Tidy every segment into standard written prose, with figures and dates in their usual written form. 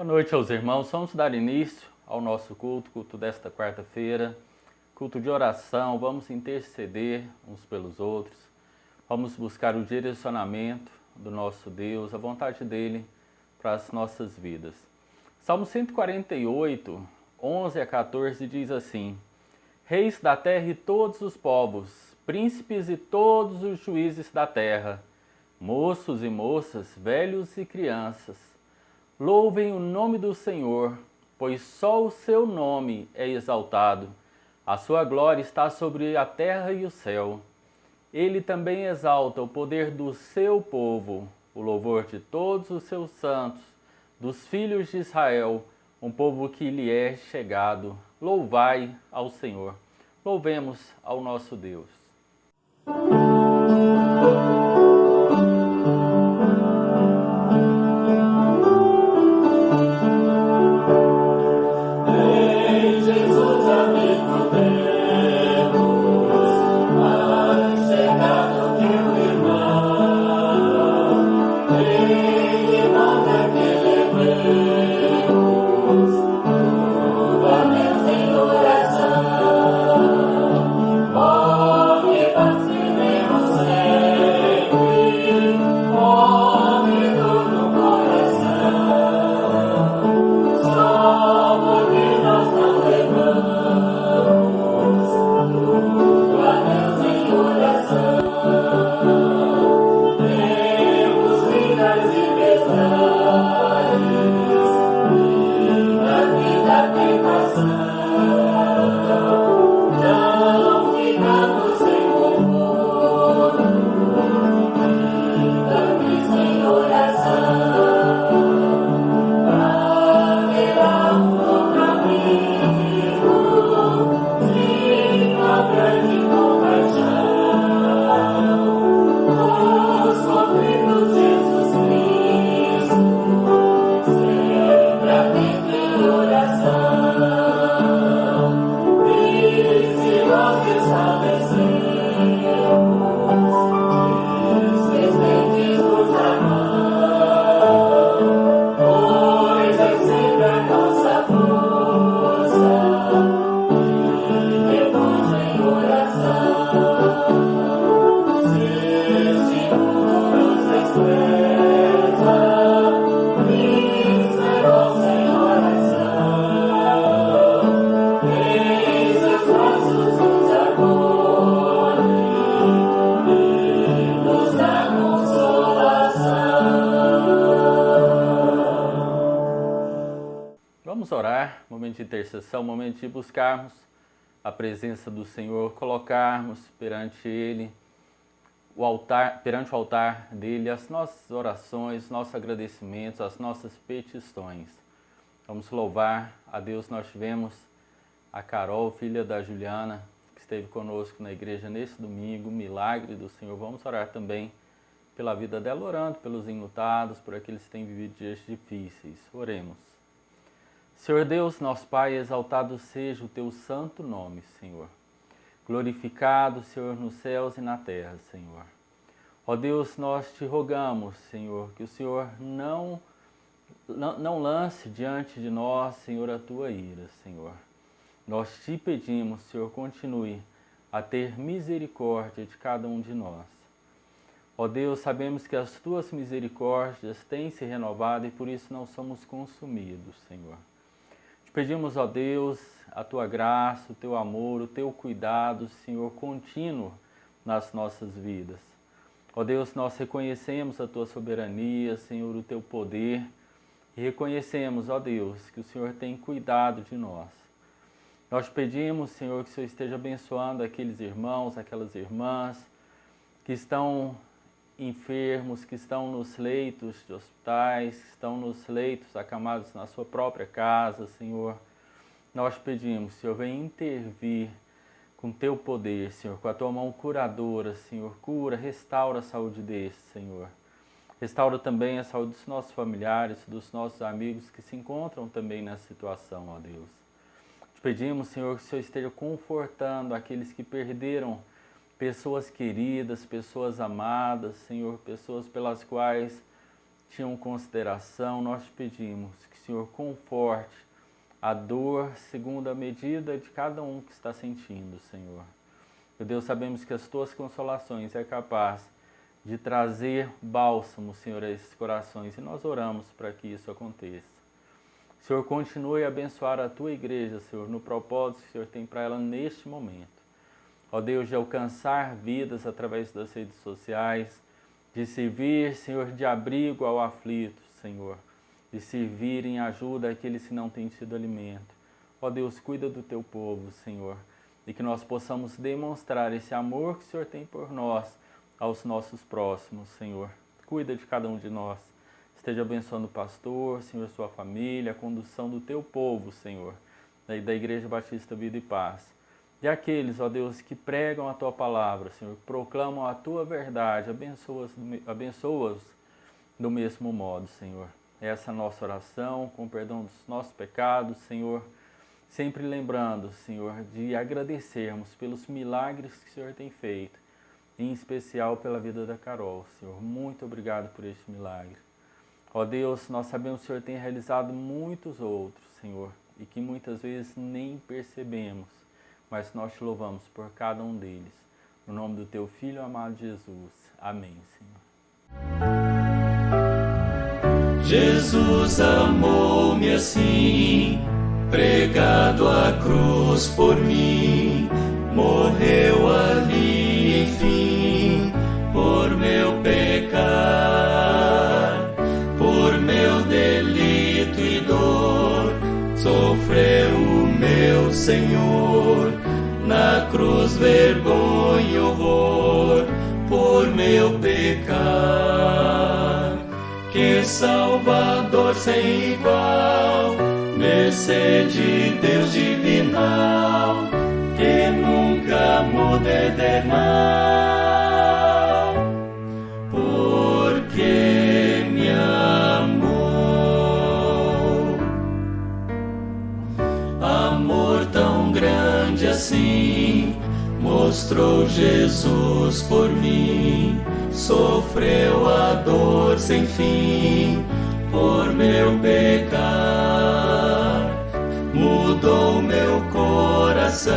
Boa noite aos irmãos. Vamos dar início ao nosso culto desta quarta-feira, culto de oração. Vamos interceder uns pelos outros. Vamos buscar o direcionamento do nosso Deus, a vontade dele para as nossas vidas. Salmo 148, 11 a 14 diz assim: Reis da terra e todos os povos, príncipes e todos os juízes da terra, moços e moças, velhos e crianças, louvem o nome do Senhor, pois só o seu nome é exaltado. A sua glória está sobre a terra e o céu. Ele também exalta o poder do seu povo, o louvor de todos os seus santos, dos filhos de Israel, um povo que lhe é chegado. Louvai ao Senhor. Louvemos ao nosso Deus. Vamos orar, momento de intercessão, momento de buscarmos a presença do Senhor, colocarmos perante Ele, perante o altar dele, as nossas orações, nossos agradecimentos, as nossas petições. Vamos louvar a Deus. Nós tivemos a Carol, filha da Juliana, que esteve conosco na igreja nesse domingo, milagre do Senhor. Vamos orar também pela vida dela, orando pelos enlutados, por aqueles que têm vivido dias difíceis. Oremos. Senhor Deus, nosso Pai, exaltado seja o teu santo nome, Senhor. Glorificado, Senhor, nos céus e na terra, Senhor. Ó Deus, nós te rogamos, Senhor, que o Senhor não lance diante de nós, Senhor, a tua ira, Senhor. Nós te pedimos, Senhor, continue a ter misericórdia de cada um de nós. Ó Deus, sabemos que as tuas misericórdias têm se renovado e por isso não somos consumidos, Senhor. Pedimos, ó Deus, a tua graça, o teu amor, o teu cuidado, Senhor, contínuo nas nossas vidas. Ó Deus, nós reconhecemos a tua soberania, Senhor, o teu poder, e reconhecemos, ó Deus, que o Senhor tem cuidado de nós. Nós pedimos, Senhor, que o Senhor esteja abençoando aqueles irmãos, aquelas irmãs que estão enfermos, que estão nos leitos de hospitais, que estão nos leitos acamados na sua própria casa, Senhor. Nós pedimos, Senhor, venha intervir com teu poder, Senhor, com a tua mão curadora, Senhor. Cura, restaura a saúde desses, Senhor. Restaura também a saúde dos nossos familiares, dos nossos amigos que se encontram também nessa situação, ó Deus. Te pedimos, Senhor, que o Senhor esteja confortando aqueles que perderam pessoas queridas, pessoas amadas, Senhor, pessoas pelas quais tinham consideração. Nós te pedimos que o Senhor conforte a dor segundo a medida de cada um que está sentindo, Senhor. Meu Deus, sabemos que as tuas consolações é capaz de trazer bálsamo, Senhor, a esses corações, e nós oramos para que isso aconteça. Senhor, continue a abençoar a tua igreja, Senhor, no propósito que o Senhor tem para ela neste momento. Ó Deus, de alcançar vidas através das redes sociais, de servir, Senhor, de abrigo ao aflito, Senhor, de servir em ajuda àqueles que não têm tido alimento. Ó Deus, cuida do teu povo, Senhor, e que nós possamos demonstrar esse amor que o Senhor tem por nós aos nossos próximos, Senhor. Cuida de cada um de nós. Esteja abençoando o pastor, Senhor, sua família, a condução do teu povo, Senhor, da Igreja Batista Vida e Paz. E aqueles, ó Deus, que pregam a tua palavra, Senhor, proclamam a tua verdade, abençoa-os do mesmo modo, Senhor. Essa é a nossa oração, com perdão dos nossos pecados, Senhor, sempre lembrando, Senhor, de agradecermos pelos milagres que o Senhor tem feito, em especial pela vida da Carol, Senhor. Muito obrigado por este milagre. Ó Deus, nós sabemos que o Senhor tem realizado muitos outros, Senhor, e que muitas vezes nem percebemos, mas nós te louvamos por cada um deles. No nome do teu Filho amado Jesus. Amém, Senhor. Jesus amou-me assim, pregado à cruz por mim, morreu ali, enfim, por meu pecar, por meu delito e dor, sofreu o meu Senhor, na cruz vergonha e horror, por meu pecar. Que Salvador sem igual, mercê de Deus divinal, que nunca muda eternal, porque me amou. Amor tão grande assim, mostrou Jesus por mim, sofreu a dor sem fim, por meu pecar, mudou meu coração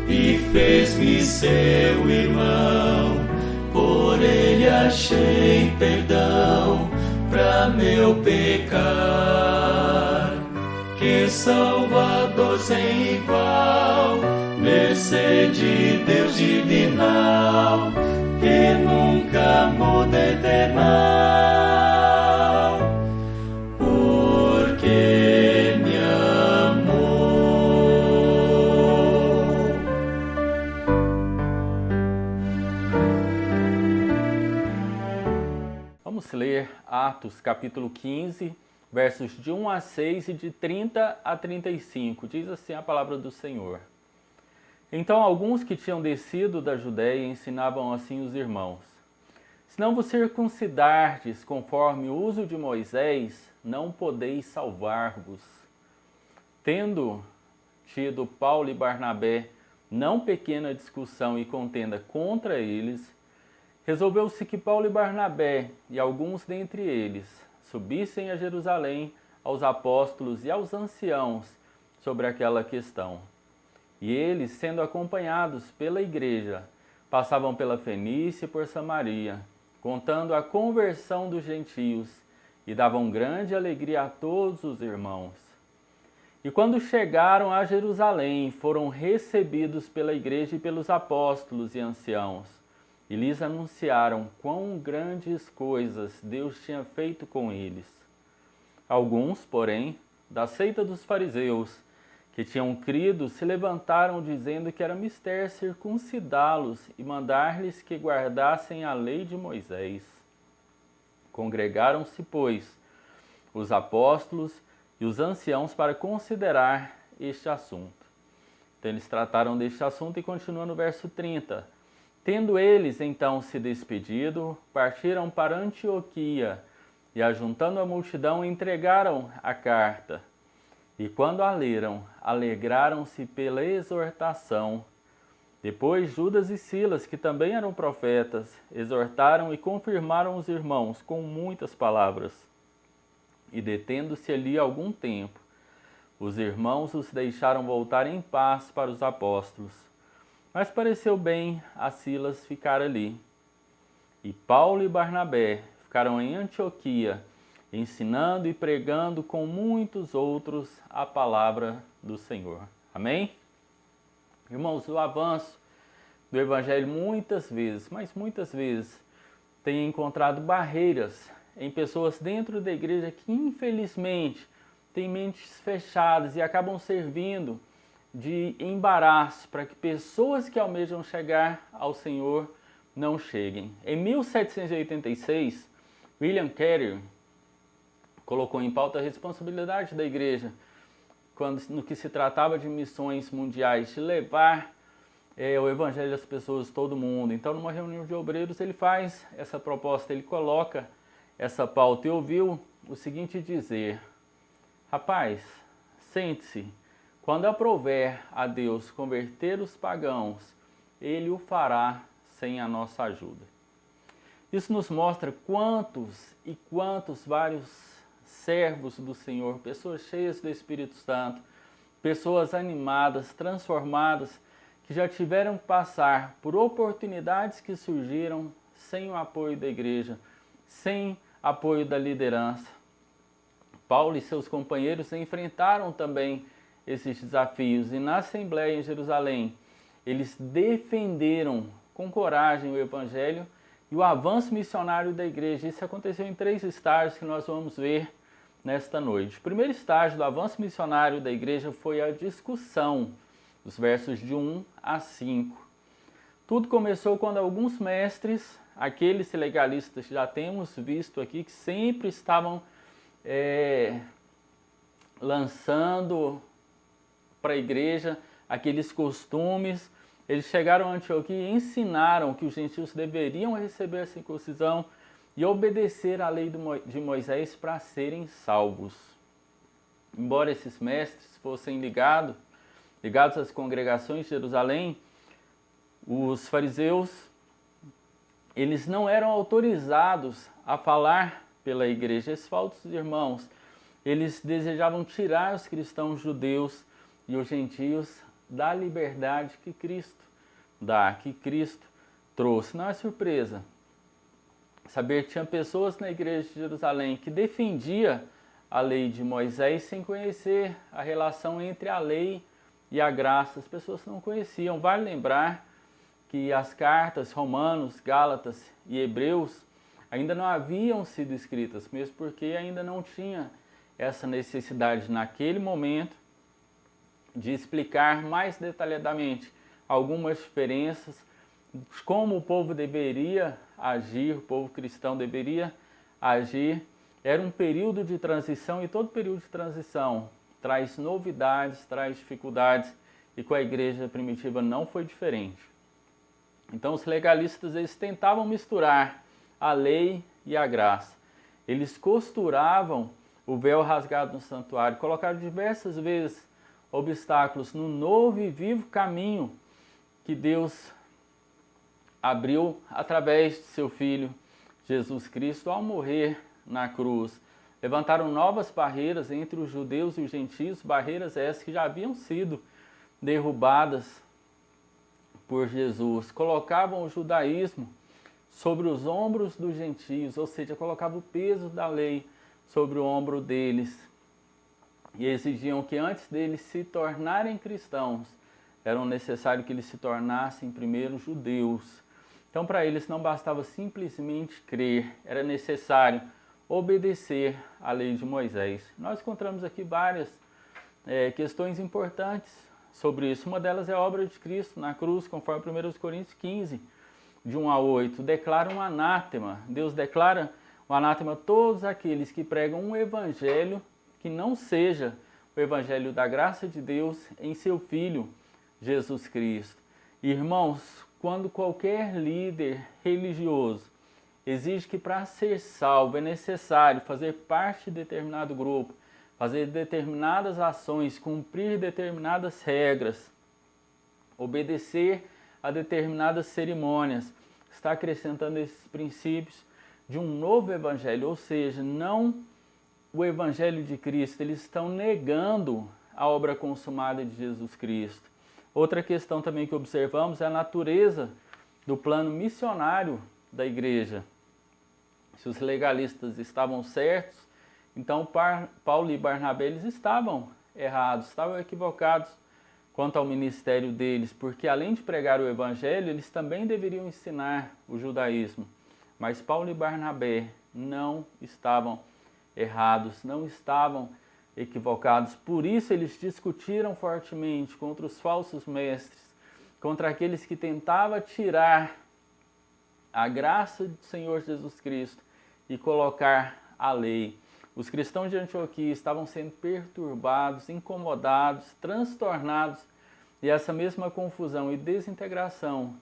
e fez-me seu irmão, por ele achei perdão pra meu pecar. Que Salvador sem igual, mercê de Deus divinal, que nunca muda eternal, porque me amou. Vamos ler Atos capítulo 15, versos de 1 a 6 e de 30 a 35. Diz assim a palavra do Senhor. Então alguns que tinham descido da Judéia ensinavam assim os irmãos: se não vos circuncidardes conforme o uso de Moisés, não podeis salvar-vos. Tendo tido Paulo e Barnabé não pequena discussão e contenda contra eles, resolveu-se que Paulo e Barnabé e alguns dentre eles subissem a Jerusalém aos apóstolos e aos anciãos sobre aquela questão. E eles, sendo acompanhados pela igreja, passavam pela Fenícia e por Samaria, contando a conversão dos gentios, e davam grande alegria a todos os irmãos. E quando chegaram a Jerusalém, foram recebidos pela igreja e pelos apóstolos e anciãos, e lhes anunciaram quão grandes coisas Deus tinha feito com eles. Alguns, porém, da seita dos fariseus, que tinham crido, se levantaram dizendo que era mister circuncidá-los e mandar-lhes que guardassem a lei de Moisés. Congregaram-se, pois, os apóstolos e os anciãos para considerar este assunto. Então eles trataram deste assunto e continua no verso 30. Tendo eles então se despedido, partiram para Antioquia e, ajuntando a multidão, entregaram a carta. E quando a leram, alegraram-se pela exortação. Depois Judas e Silas, que também eram profetas, exortaram e confirmaram os irmãos com muitas palavras. E detendo-se ali algum tempo, os irmãos os deixaram voltar em paz para os apóstolos. Mas pareceu bem a Silas ficar ali. E Paulo e Barnabé ficaram em Antioquia, ensinando e pregando com muitos outros a palavra do Senhor. Amém? Irmãos, o avanço do Evangelho muitas vezes, mas muitas vezes, tem encontrado barreiras em pessoas dentro da igreja que infelizmente têm mentes fechadas e acabam servindo de embaraço para que pessoas que almejam chegar ao Senhor não cheguem. Em 1786, William Carey colocou em pauta a responsabilidade da igreja no que se tratava de missões mundiais, de levar o evangelho às pessoas de todo mundo. Então, numa reunião de obreiros, ele faz essa proposta, ele coloca essa pauta e ouviu o seguinte dizer: rapaz, sente-se, quando aprouver a Deus converter os pagãos, Ele o fará sem a nossa ajuda. Isso nos mostra quantos e quantos vários servos do Senhor, pessoas cheias do Espírito Santo, pessoas animadas, transformadas, que já tiveram que passar por oportunidades que surgiram sem o apoio da igreja, sem apoio da liderança. Paulo e seus companheiros enfrentaram também esses desafios e na Assembleia em Jerusalém eles defenderam com coragem o Evangelho e o avanço missionário da igreja. Isso aconteceu em 3 estágios que nós vamos ver nesta noite. O primeiro estágio do avanço missionário da igreja foi a discussão, os versos de 1 a 5. Tudo começou quando alguns mestres, aqueles legalistas que já temos visto aqui, que sempre estavam lançando para a igreja aqueles costumes, eles chegaram a Antioquia e ensinaram que os gentios deveriam receber a circuncisão e obedecer à lei de Moisés para serem salvos. Embora esses mestres fossem ligados às congregações de Jerusalém, os fariseus, eles não eram autorizados a falar pela igreja. Esses falsos irmãos, eles desejavam tirar os cristãos judeus e os gentios da liberdade que Cristo dá, que Cristo trouxe. Não é surpresa saber que tinha pessoas na igreja de Jerusalém que defendia a lei de Moisés sem conhecer a relação entre a lei e a graça. As pessoas não conheciam. Vale lembrar que as cartas Romanos, Gálatas e Hebreus ainda não haviam sido escritas, mesmo porque ainda não tinha essa necessidade naquele momento de explicar mais detalhadamente algumas diferenças, como o povo deveria agir, o povo cristão deveria agir. Era um período de transição e todo período de transição traz novidades, traz dificuldades e com a igreja primitiva não foi diferente. Então os legalistas eles tentavam misturar a lei e a graça. Eles costuravam o véu rasgado no santuário, colocaram diversas vezes obstáculos no novo e vivo caminho que Deus abriu através de seu Filho Jesus Cristo ao morrer na cruz. Levantaram novas barreiras entre os judeus e os gentios, barreiras essas que já haviam sido derrubadas por Jesus. Colocavam o judaísmo sobre os ombros dos gentios, ou seja, colocavam o peso da lei sobre o ombro deles. E exigiam que antes deles se tornarem cristãos, era necessário que eles se tornassem primeiro judeus. Então, para eles não bastava simplesmente crer, era necessário obedecer à lei de Moisés. Nós encontramos aqui várias questões importantes sobre isso. Uma delas é a obra de Cristo na cruz, conforme 1 Coríntios 15, de 1 a 8. Declara um anátema. Deus declara um anátema a todos aqueles que pregam um evangelho que não seja o evangelho da graça de Deus em seu Filho, Jesus Cristo. Irmãos, quando qualquer líder religioso exige que para ser salvo é necessário fazer parte de determinado grupo, fazer determinadas ações, cumprir determinadas regras, obedecer a determinadas cerimônias, está acrescentando esses princípios de um novo evangelho, ou seja, não o Evangelho de Cristo, eles estão negando a obra consumada de Jesus Cristo. Outra questão também que observamos é a natureza do plano missionário da igreja. Se os legalistas estavam certos, então Paulo e Barnabé eles estavam errados, estavam equivocados quanto ao ministério deles, porque além de pregar o Evangelho, eles também deveriam ensinar o judaísmo. Mas Paulo e Barnabé não estavam errados, não estavam equivocados. Por isso eles discutiram fortemente contra os falsos mestres, contra aqueles que tentavam tirar a graça do Senhor Jesus Cristo e colocar a lei. Os cristãos de Antioquia estavam sendo perturbados, incomodados, transtornados, e essa mesma confusão e desintegração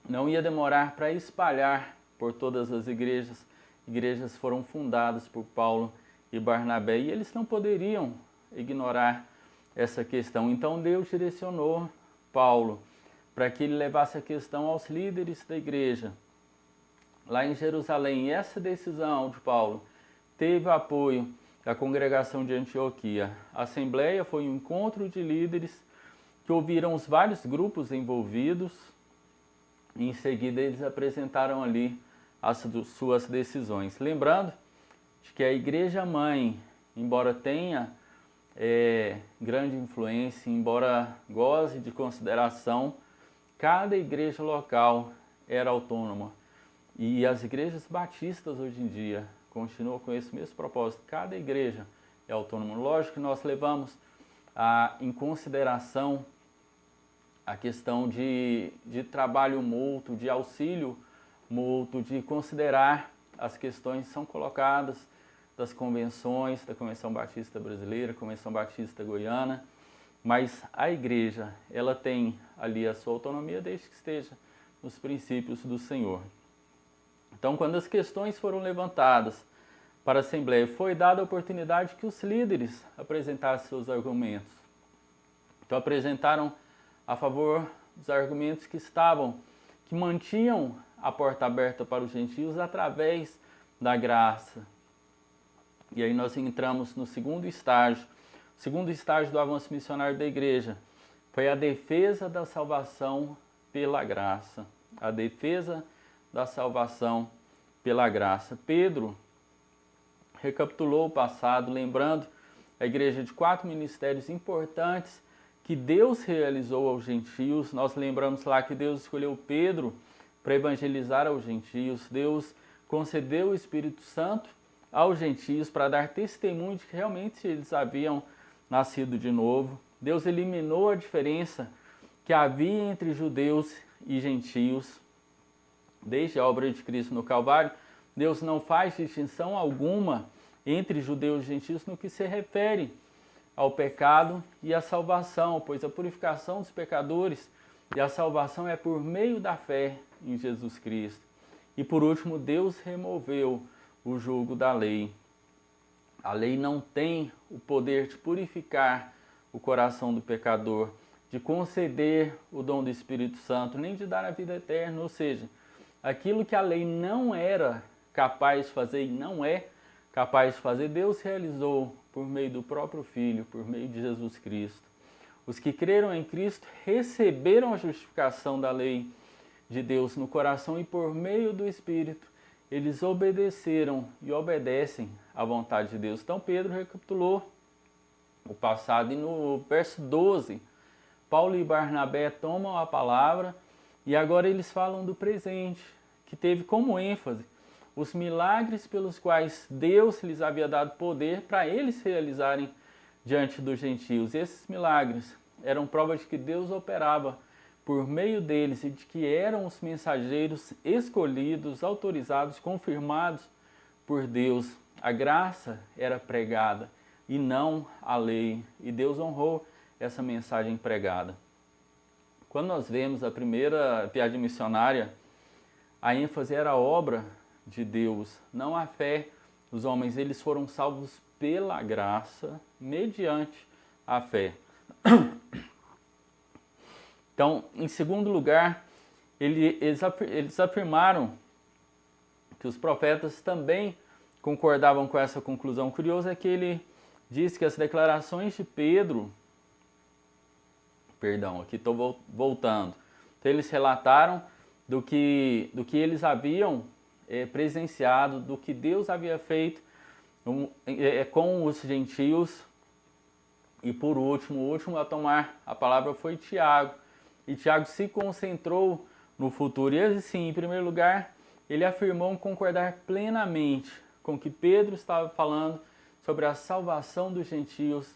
não ia demorar para espalhar por todas as igrejas. Igrejas foram fundadas por Paulo e Barnabé, e eles não poderiam ignorar essa questão. Então Deus direcionou Paulo para que ele levasse a questão aos líderes da igreja lá em Jerusalém. E essa decisão de Paulo teve apoio da congregação de Antioquia. A assembleia foi um encontro de líderes que ouviram os vários grupos envolvidos e em seguida eles apresentaram ali as suas decisões. Lembrando de que a igreja mãe, embora tenha grande influência, embora goze de consideração, cada igreja local era autônoma. E as igrejas batistas hoje em dia continuam com esse mesmo propósito. Cada igreja é autônoma. Lógico que nós levamos em consideração a questão de trabalho mútuo, de auxílio mútuo, de considerar as questões que são colocadas das convenções, da Convenção Batista Brasileira, Convenção Batista Goiana, mas a igreja, ela tem ali a sua autonomia desde que esteja nos princípios do Senhor. Então, quando as questões foram levantadas para a Assembleia, foi dada a oportunidade que os líderes apresentassem seus argumentos. Então, apresentaram a favor dos argumentos que mantinham a porta aberta para os gentios através da graça. E aí nós entramos no segundo estágio. O segundo estágio do avanço missionário da igreja foi a defesa da salvação pela graça. A defesa da salvação pela graça. Pedro recapitulou o passado, lembrando a igreja de 4 ministérios importantes que Deus realizou aos gentios. Nós lembramos lá que Deus escolheu Pedro para evangelizar aos gentios. Deus concedeu o Espírito Santo aos gentios para dar testemunho de que realmente eles haviam nascido de novo. Deus eliminou a diferença que havia entre judeus e gentios. Desde a obra de Cristo no Calvário, Deus não faz distinção alguma entre judeus e gentios no que se refere ao pecado e à salvação, pois a purificação dos pecadores e a salvação é por meio da fé em Jesus Cristo. E por último, Deus removeu o jugo da lei. A lei não tem o poder de purificar o coração do pecador, de conceder o dom do Espírito Santo, nem de dar a vida eterna, ou seja, aquilo que a lei não era capaz de fazer e não é capaz de fazer, Deus realizou por meio do próprio Filho, por meio de Jesus Cristo. Os que creram em Cristo receberam a justificação da lei de Deus no coração e por meio do Espírito eles obedeceram e obedecem à vontade de Deus. Então Pedro recapitulou o passado e no verso 12, Paulo e Barnabé tomam a palavra e agora eles falam do presente, que teve como ênfase os milagres pelos quais Deus lhes havia dado poder para eles realizarem diante dos gentios. Esses milagres eram prova de que Deus operava por meio deles e de que eram os mensageiros escolhidos, autorizados, confirmados por Deus. A graça era pregada e não a lei, e Deus honrou essa mensagem pregada. Quando nós vemos a primeira viagem missionária, a ênfase era a obra de Deus, não a fé. Os homens, eles foram salvos pela graça, mediante a fé. Então, em segundo lugar, eles afirmaram que os profetas também concordavam com essa conclusão. O curioso é que ele diz que as declarações de Pedro, aqui estou voltando, então eles relataram do que eles haviam presenciado, do que Deus havia feito com os gentios. E por último, o último a tomar a palavra foi Tiago. E Tiago se concentrou no futuro. E assim, em primeiro lugar, ele afirmou concordar plenamente com o que Pedro estava falando sobre a salvação dos gentios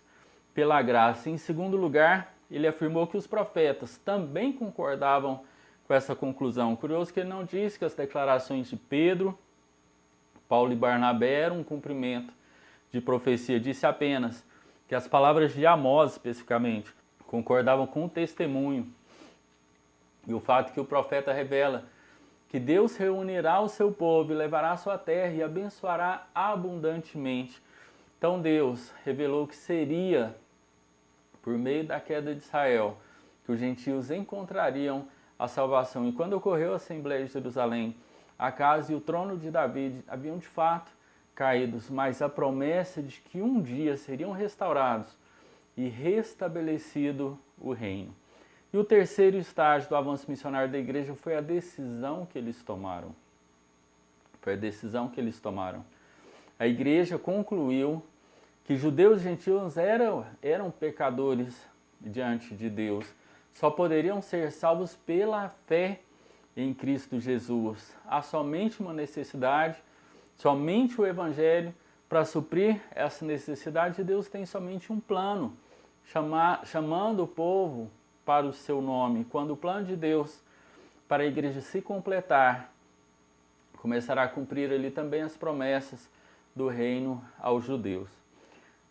pela graça. Em segundo lugar, ele afirmou que os profetas também concordavam com essa conclusão. Curioso que ele não disse que as declarações de Pedro, Paulo e Barnabé eram um cumprimento de profecia. Disse apenas que as palavras de Amós, especificamente, concordavam com o testemunho e o fato que o profeta revela que Deus reunirá o seu povo e levará a sua terra e abençoará abundantemente. Então Deus revelou que seria por meio da queda de Israel que os gentios encontrariam a salvação. E quando ocorreu a Assembleia de Jerusalém, a casa e o trono de Davi haviam de fato caídos, mas a promessa de que um dia seriam restaurados e restabelecido o reino. E o terceiro estágio do avanço missionário da igreja foi a decisão que eles tomaram. A igreja concluiu que judeus e gentios eram pecadores diante de Deus. Só poderiam ser salvos pela fé em Cristo Jesus. Há somente uma necessidade, somente o Evangelho para suprir essa necessidade. Deus tem somente um plano, chamando o povo para o seu nome. Quando o plano de Deus para a igreja se completar, começará a cumprir ali também as promessas do reino aos judeus.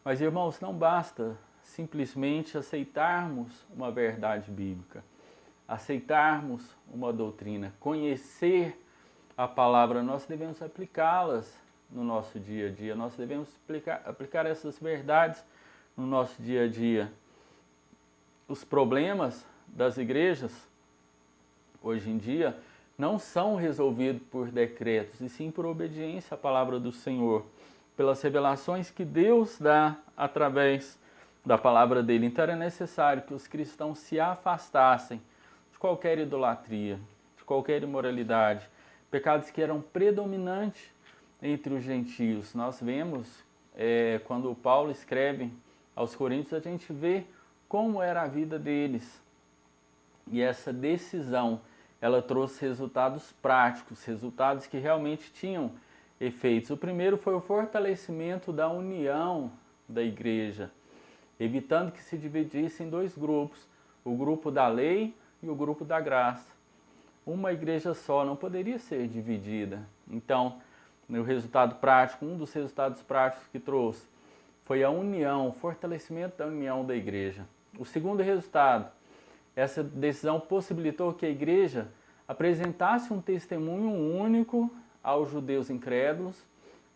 Mas, irmãos, não basta simplesmente aceitarmos uma verdade bíblica, aceitarmos uma doutrina, conhecer a palavra, nós devemos aplicá-las no nosso dia a dia, nós devemos aplicar essas verdades no nosso dia a dia. Os problemas das igrejas, hoje em dia, não são resolvidos por decretos, e sim por obediência à palavra do Senhor, pelas revelações que Deus dá através da palavra dele. Então era necessário que os cristãos se afastassem de qualquer idolatria, de qualquer imoralidade, pecados que eram predominantes entre os gentios. Nós vemos, quando Paulo escreve aos Coríntios, a gente vê como era a vida deles. E essa decisão, ela trouxe resultados práticos, resultados que realmente tinham efeitos. O primeiro foi o fortalecimento da união da igreja, evitando que se dividisse em dois grupos, o grupo da lei e o grupo da graça. Uma igreja só não poderia ser dividida. Então, o resultado prático, um dos resultados práticos que trouxe, foi a união, o fortalecimento da união da igreja. O segundo resultado, essa decisão possibilitou que a igreja apresentasse um testemunho único aos judeus incrédulos,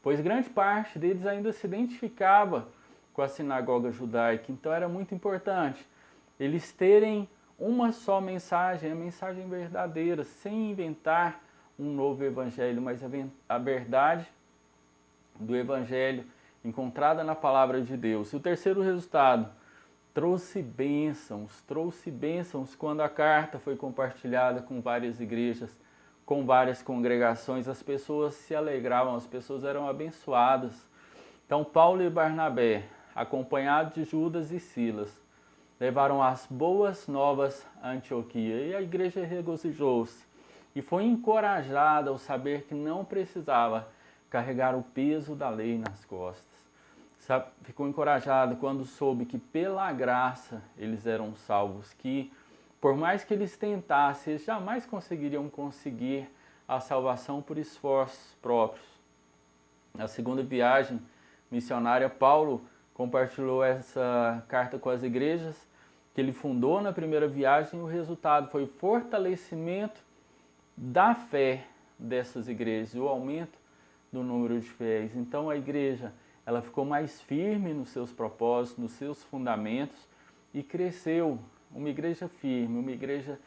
pois grande parte deles ainda se identificava com a sinagoga judaica. Então era muito importante eles terem uma só mensagem, a mensagem verdadeira, sem inventar um novo evangelho, mas a verdade do evangelho encontrada na palavra de Deus. E o terceiro resultado, trouxe bênçãos quando a carta foi compartilhada com várias igrejas, com várias congregações, as pessoas se alegravam, as pessoas eram abençoadas. Então Paulo e Barnabé, acompanhados de Judas e Silas, levaram as boas novas a Antioquia e a igreja regozijou-se e foi encorajada ao saber que não precisava carregar o peso da lei nas costas. Ficou encorajado quando soube que pela graça eles eram salvos, que por mais que eles tentassem, eles jamais conseguiriam conseguir a salvação por esforços próprios. Na segunda viagem missionária, Paulo compartilhou essa carta com as igrejas que ele fundou na primeira viagem, e o resultado foi o fortalecimento da fé dessas igrejas e o aumento do número de fiéis. Então a igreja, ela ficou mais firme nos seus propósitos, nos seus fundamentos e cresceu. Uma igreja firme, uma igreja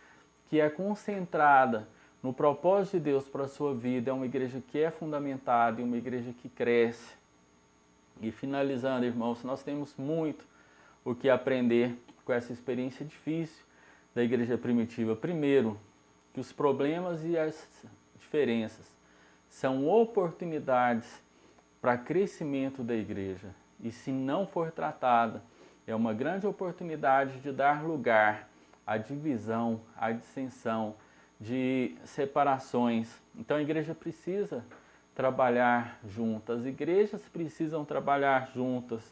que é concentrada no propósito de Deus para a sua vida, é uma igreja que é fundamentada e uma igreja que cresce. E finalizando, irmãos, nós temos muito o que aprender com essa experiência difícil da igreja primitiva. Primeiro, que os problemas e as diferenças são oportunidades para crescimento da igreja. E se não for tratada, é uma grande oportunidade de dar lugar à divisão, à dissensão, de separações. Então a igreja precisa trabalhar juntas, as igrejas precisam trabalhar juntas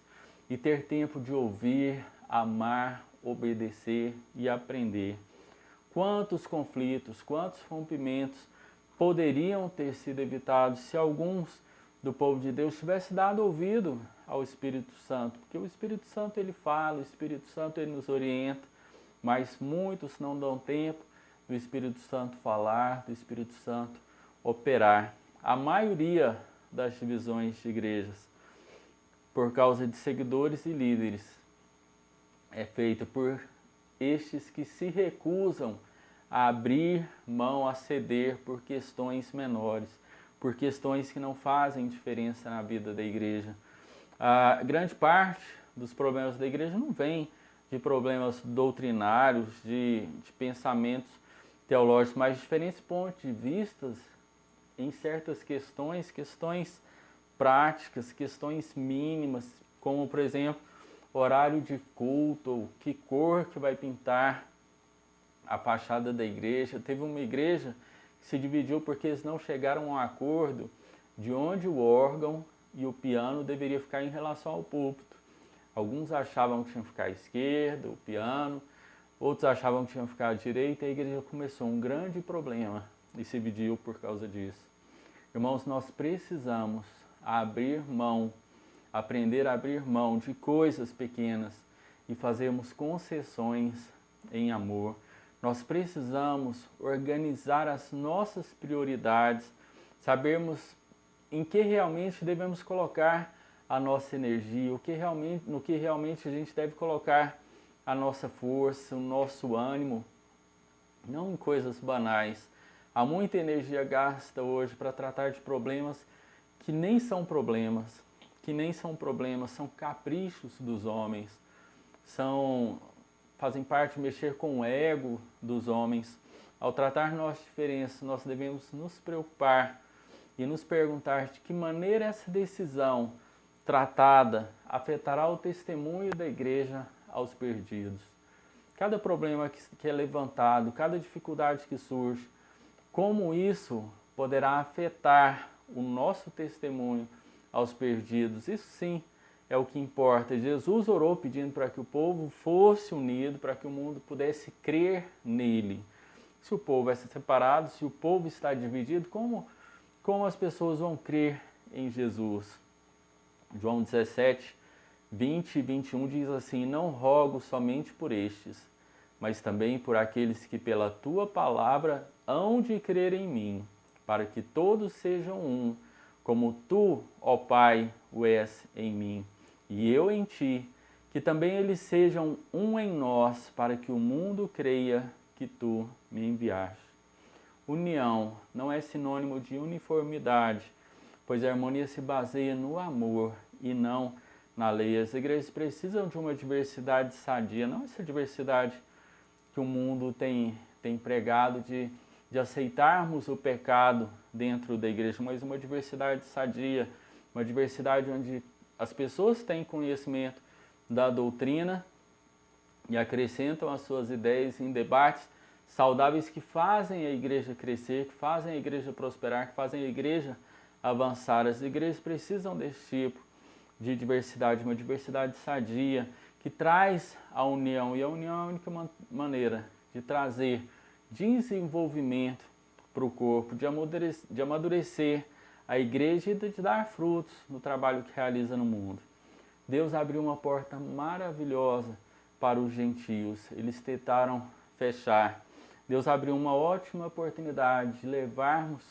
e ter tempo de ouvir, amar, obedecer e aprender. Quantos conflitos, quantos rompimentos poderiam ter sido evitados se alguns do povo de Deus tivesse dado ouvido ao Espírito Santo? Porque o Espírito Santo ele fala, o Espírito Santo ele nos orienta, mas muitos não dão tempo do Espírito Santo falar, do Espírito Santo operar. A maioria das divisões de igrejas, por causa de seguidores e líderes, é feita por estes que se recusam a abrir mão, a ceder por questões menores, por questões que não fazem diferença na vida da igreja. A grande parte dos problemas da igreja não vem de problemas doutrinários, de pensamentos teológicos, mas diferentes pontos de vista em certas questões práticas, questões mínimas, como, por exemplo, horário de culto, ou que cor que vai pintar a fachada da igreja. Teve uma igreja que se dividiu porque eles não chegaram a um acordo de onde o órgão e o piano deveria ficar em relação ao púlpito. Alguns achavam que tinha que ficar à esquerda, o piano, outros achavam que tinha que ficar à direita, e a igreja começou um grande problema e se dividiu por causa disso. Irmãos, nós precisamos abrir mão, aprender a abrir mão de coisas pequenas e fazermos concessões em amor. Nós precisamos organizar as nossas prioridades, sabermos em que realmente devemos colocar a nossa energia, no que realmente a gente deve colocar a nossa força, o nosso ânimo, não em coisas banais. Há muita energia gasta hoje para tratar de problemas que nem são problemas, são caprichos dos homens, fazem parte de mexer com o ego dos homens. Ao tratar nossas diferenças, nós devemos nos preocupar e nos perguntar de que maneira essa decisão tratada afetará o testemunho da igreja aos perdidos. Cada problema que é levantado, cada dificuldade que surge, como isso poderá afetar o nosso testemunho aos perdidos. Isso sim é o que importa. Jesus orou pedindo para que o povo fosse unido, para que o mundo pudesse crer nele. Se o povo é separado, se o povo está dividido, como as pessoas vão crer em Jesus? João 17, 20 e 21 diz assim: não rogo somente por estes, mas também por aqueles que pela tua palavra hão de crer em mim, para que todos sejam um, como tu, ó Pai, o és em mim, e eu em ti, que também eles sejam um em nós, para que o mundo creia que tu me enviaste. União não é sinônimo de uniformidade, pois a harmonia se baseia no amor e não na lei. As igrejas precisam de uma diversidade sadia, não essa diversidade que o mundo tem pregado de aceitarmos o pecado dentro da igreja, mas uma diversidade sadia, uma diversidade onde as pessoas têm conhecimento da doutrina e acrescentam as suas ideias em debates saudáveis que fazem a igreja crescer, que fazem a igreja prosperar, que fazem a igreja avançar. As igrejas precisam desse tipo de diversidade, uma diversidade sadia, que traz a união, e a união é a única maneira de trazer desenvolvimento para o corpo, de amadurecer a igreja e de dar frutos no trabalho que realiza no mundo. Deus abriu uma porta maravilhosa para os gentios, eles tentaram fechar. Deus abriu uma ótima oportunidade de levarmos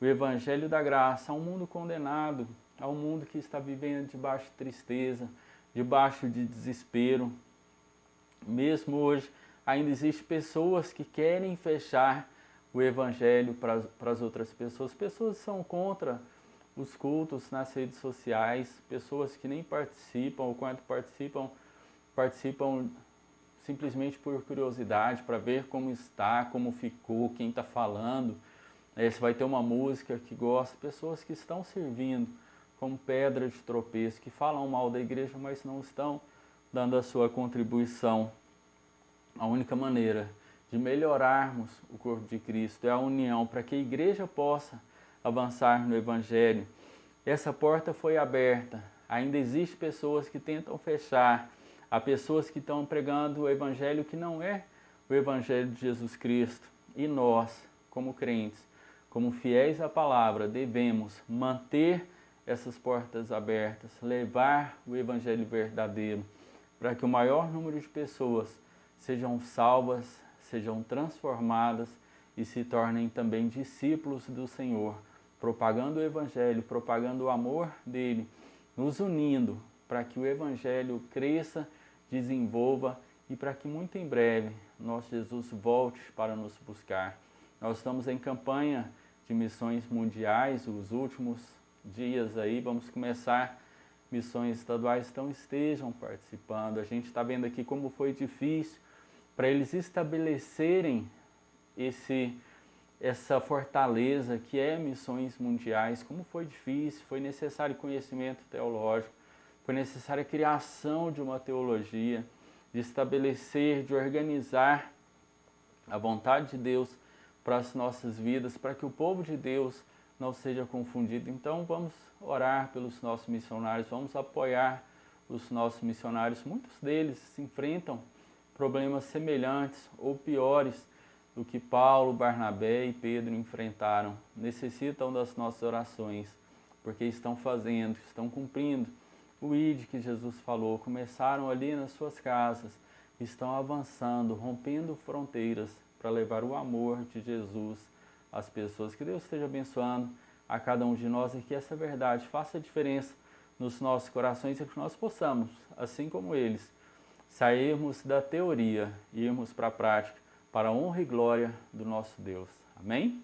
o Evangelho da Graça a um mundo condenado, a um mundo que está vivendo debaixo de tristeza, debaixo de desespero. Mesmo hoje, ainda existem pessoas que querem fechar o evangelho para as outras pessoas. Pessoas que são contra os cultos nas redes sociais, pessoas que nem participam, ou quando participam simplesmente por curiosidade, para ver como está, como ficou, quem está falando, se vai ter uma música que gosta, pessoas que estão servindo como pedra de tropeço, que falam mal da igreja, mas não estão dando a sua contribuição. A única maneira de melhorarmos o corpo de Cristo é a união, para que a igreja possa avançar no Evangelho. Essa porta foi aberta, ainda existem pessoas que tentam fechar, há pessoas que estão pregando o Evangelho que não é o Evangelho de Jesus Cristo. E nós, como crentes, como fiéis à palavra, devemos manter essas portas abertas, levar o Evangelho verdadeiro, para que o maior número de pessoas sejam salvas, sejam transformadas e se tornem também discípulos do Senhor, propagando o Evangelho, propagando o amor dele, nos unindo para que o Evangelho cresça, desenvolva e para que muito em breve nosso Jesus volte para nos buscar. Nós estamos em campanha de missões mundiais, os últimos dias aí, vamos começar missões estaduais, então estejam participando. A gente está vendo aqui como foi difícil para eles estabelecerem essa fortaleza que é missões mundiais, como foi difícil, foi necessário conhecimento teológico, foi necessária a criação de uma teologia, de estabelecer, de organizar a vontade de Deus para as nossas vidas, para que o povo de Deus não seja confundido. Então vamos orar pelos nossos missionários, vamos apoiar os nossos missionários. Muitos deles se enfrentam problemas semelhantes ou piores do que Paulo, Barnabé e Pedro enfrentaram. Necessitam das nossas orações, porque estão fazendo, estão cumprindo o ID que Jesus falou. Começaram ali nas suas casas, estão avançando, rompendo fronteiras para levar o amor de Jesus às pessoas. Que Deus esteja abençoando a cada um de nós e que essa verdade faça a diferença nos nossos corações e que nós possamos, assim como eles, sairmos da teoria e irmos para a prática, para a honra e glória do nosso Deus. Amém?